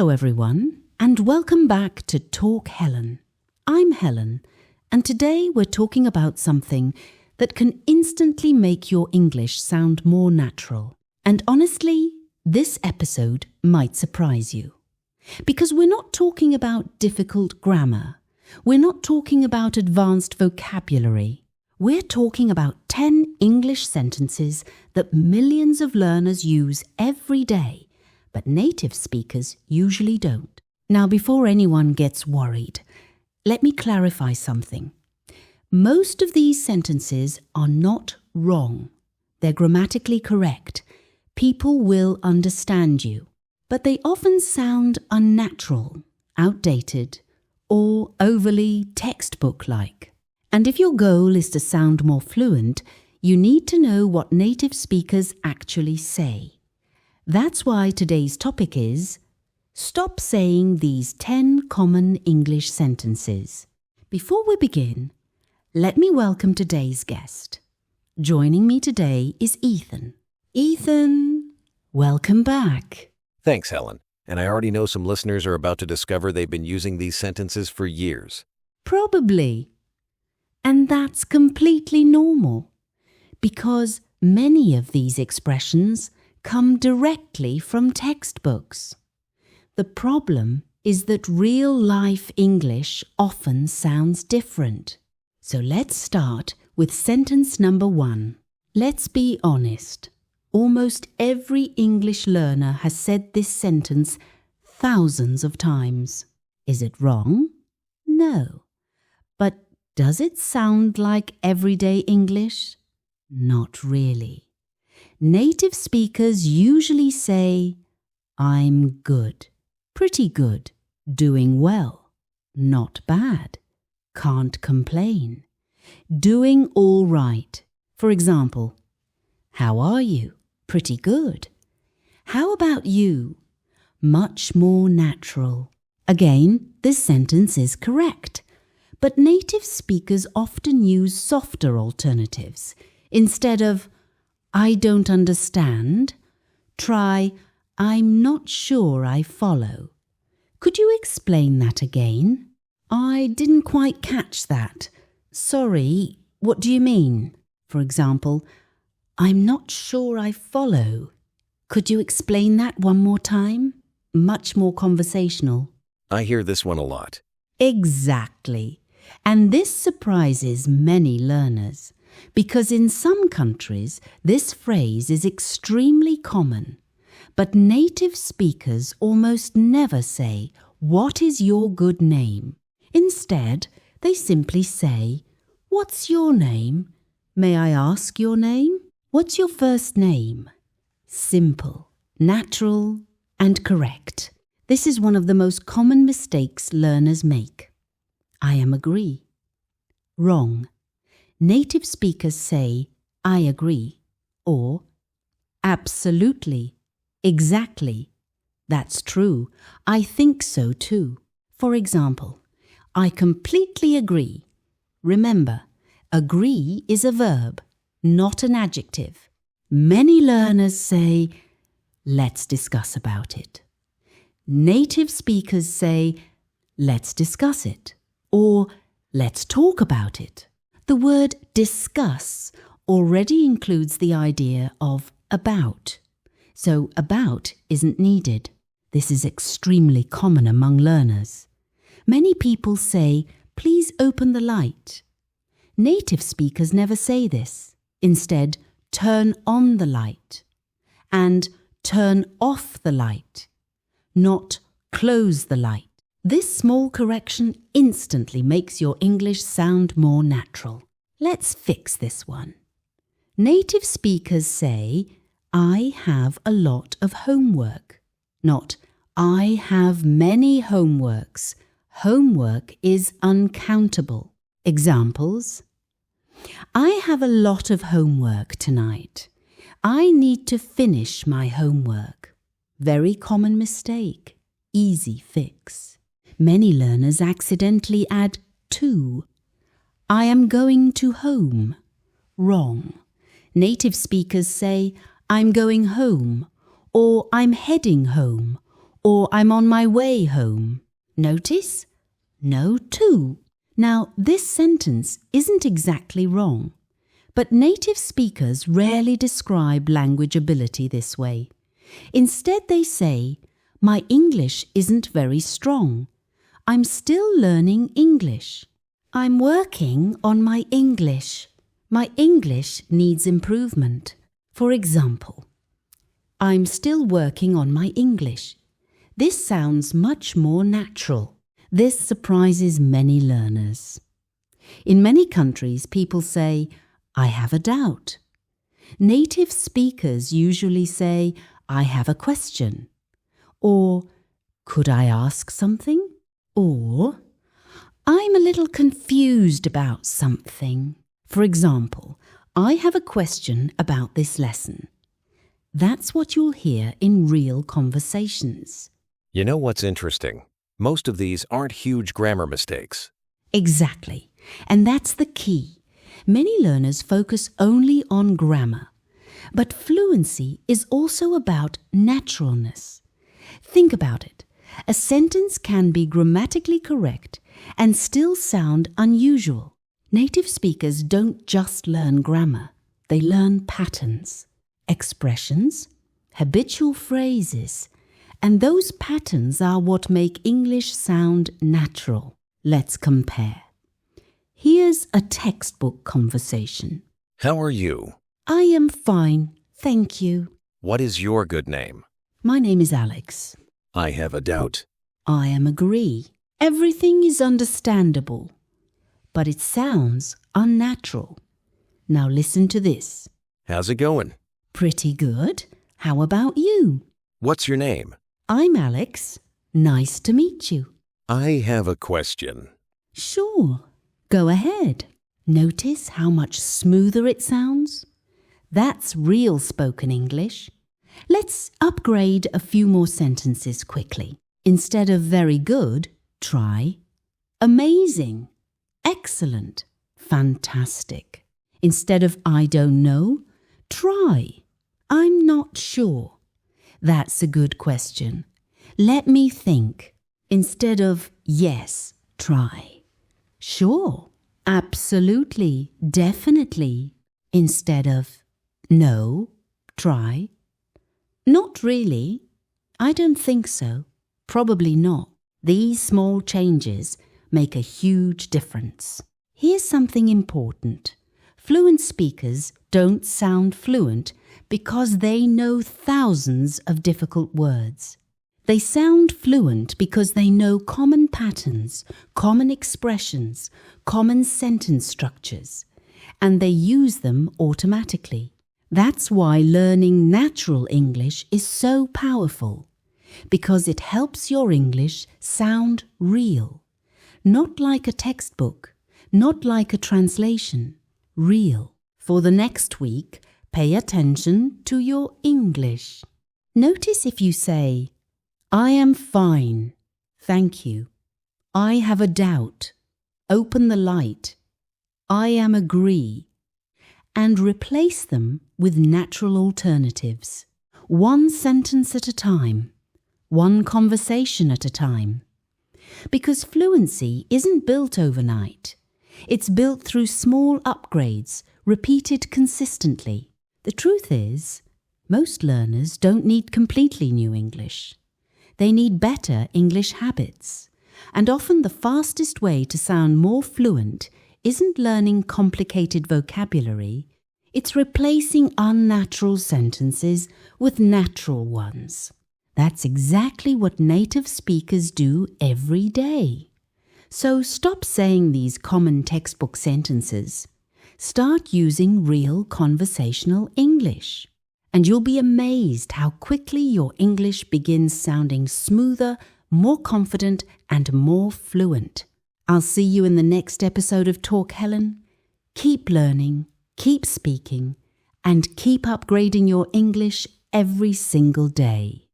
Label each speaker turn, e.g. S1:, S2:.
S1: Hello everyone, and welcome back to Talk Helen. I'm Helen, and today we're talking about something that can instantly make your English sound more natural. And honestly, this episode might surprise you. Because we're not talking about difficult grammar. We're not talking about advanced vocabulary. We're talking about 10 English sentences that millions of learners use every day, but native speakers usually don't. Now, before anyone gets worried, let me clarify something. Most of these sentences are not wrong. They're grammatically correct. People will understand you. But they often sound unnatural, outdated, or overly textbook-like. And if your goal is to sound more fluent, you need to know what native speakers actually say. That's why today's topic is Stop saying these 10 common English sentences. Before we begin, let me welcome today's guest. Joining me today is Ethan. Ethan, welcome back.
S2: Thanks, Helen. And I already know some listeners are about to discover they've been using these sentences for years.
S1: Probably. And that's completely normal, because many of these expressions come directly from textbooks. The problem is that real-life English often sounds different. So let's start with sentence number 1. Let's be honest. Almost every English learner has said this sentence thousands of times. Is it wrong? No. But does it sound like everyday English? Not really. Native speakers usually say, I'm good, pretty good, doing well, not bad, can't complain, doing all right. For example, how are you? Pretty good. How about you? Much more natural. Again, this sentence is correct. But native speakers often use softer alternatives. Instead of, I don't understand, try, I'm not sure I follow. Could you explain that again? I didn't quite catch that. Sorry, what do you mean? For example, I'm not sure I follow. Could you explain that one more time? Much more conversational.
S2: I hear this one a lot.
S1: Exactly. And this surprises many learners, because in some countries this phrase is extremely common. But native speakers almost never say, what is your good name? Instead, they simply say, what's your name? May I ask your name? What's your first name? Simple, natural, and correct. This is one of the most common mistakes learners make. I agree. Wrong. Native speakers say, I agree, or absolutely, exactly. That's true. I think so too. For example, I completely agree. Remember, agree is a verb, not an adjective. Many learners say, let's discuss about it. Native speakers say, let's discuss it, or let's talk about it. The word discuss already includes the idea of about. So about isn't needed. This is extremely common among learners. Many people say, please open the light. Native speakers never say this. Instead, turn on the light and turn off the light, not close the light. This small correction instantly makes your English sound more natural. Let's fix this one. Native speakers say, I have a lot of homework, not I have many homeworks. Homework is uncountable. Examples: I have a lot of homework tonight. I need to finish my homework. Very common mistake. Easy fix. Many learners accidentally add to. I am going to home. Wrong. Native speakers say, I'm going home, or I'm heading home, or I'm on my way home. Notice? No to. Now, this sentence isn't exactly wrong, but native speakers rarely describe language ability this way. Instead, they say, my English isn't very strong. I'm still learning English. I'm working on my English. My English needs improvement. For example, I'm still working on my English. This sounds much more natural. This surprises many learners. In many countries, people say, I have a doubt. Native speakers usually say, I have a question. Or, could I ask something? Or, I'm a little confused about something. For example, I have a question about this lesson. That's what you'll hear in real conversations.
S2: You know what's interesting? Most of these aren't huge grammar mistakes.
S1: Exactly. And that's the key. Many learners focus only on grammar. But fluency is also about naturalness. Think about it. A sentence can be grammatically correct and still sound unusual. Native speakers don't just learn grammar. They learn patterns, expressions, habitual phrases, and those patterns are what make English sound natural. Let's compare. Here's a textbook conversation.
S2: How are you?
S1: I am fine, thank you.
S2: What is your good name?
S1: My name is Alex.
S2: I have a doubt.
S1: I am agree. Everything is understandable, but it sounds unnatural. Now listen to this.
S2: How's it going?
S1: Pretty good. How about you?
S2: What's your name?
S1: I'm Alex. Nice to meet you.
S2: I have a question.
S1: Sure. Go ahead. Notice how much smoother it sounds? That's real spoken English. Let's upgrade a few more sentences quickly. Instead of very good, try amazing, excellent, fantastic. Instead of I don't know, try I'm not sure. That's a good question. Let me think. Instead of yes, try sure, absolutely, definitely. Instead of no, try not really. I don't think so. Probably not. These small changes make a huge difference. Here's something important. Fluent speakers don't sound fluent because they know thousands of difficult words. They sound fluent because they know common patterns, common expressions, common sentence structures, and they use them automatically. That's why learning natural English is so powerful, because it helps your English sound real. Not like a textbook, not like a translation, real. For the next week, pay attention to your English. Notice if you say, I am fine, thank you. I have a doubt, open the light. I am agree. And replace them with natural alternatives. One sentence at a time, one conversation at a time. Because fluency isn't built overnight. It's built through small upgrades, repeated consistently. The truth is, most learners don't need completely new English. They need better English habits. And often the fastest way to sound more fluent isn't learning complicated vocabulary, it's replacing unnatural sentences with natural ones. That's exactly what native speakers do every day. So stop saying these common textbook sentences. Start using real conversational English. And you'll be amazed how quickly your English begins sounding smoother, more confident, and more fluent. I'll see you in the next episode of Talk Helen. Keep learning, keep speaking, and keep upgrading your English every single day.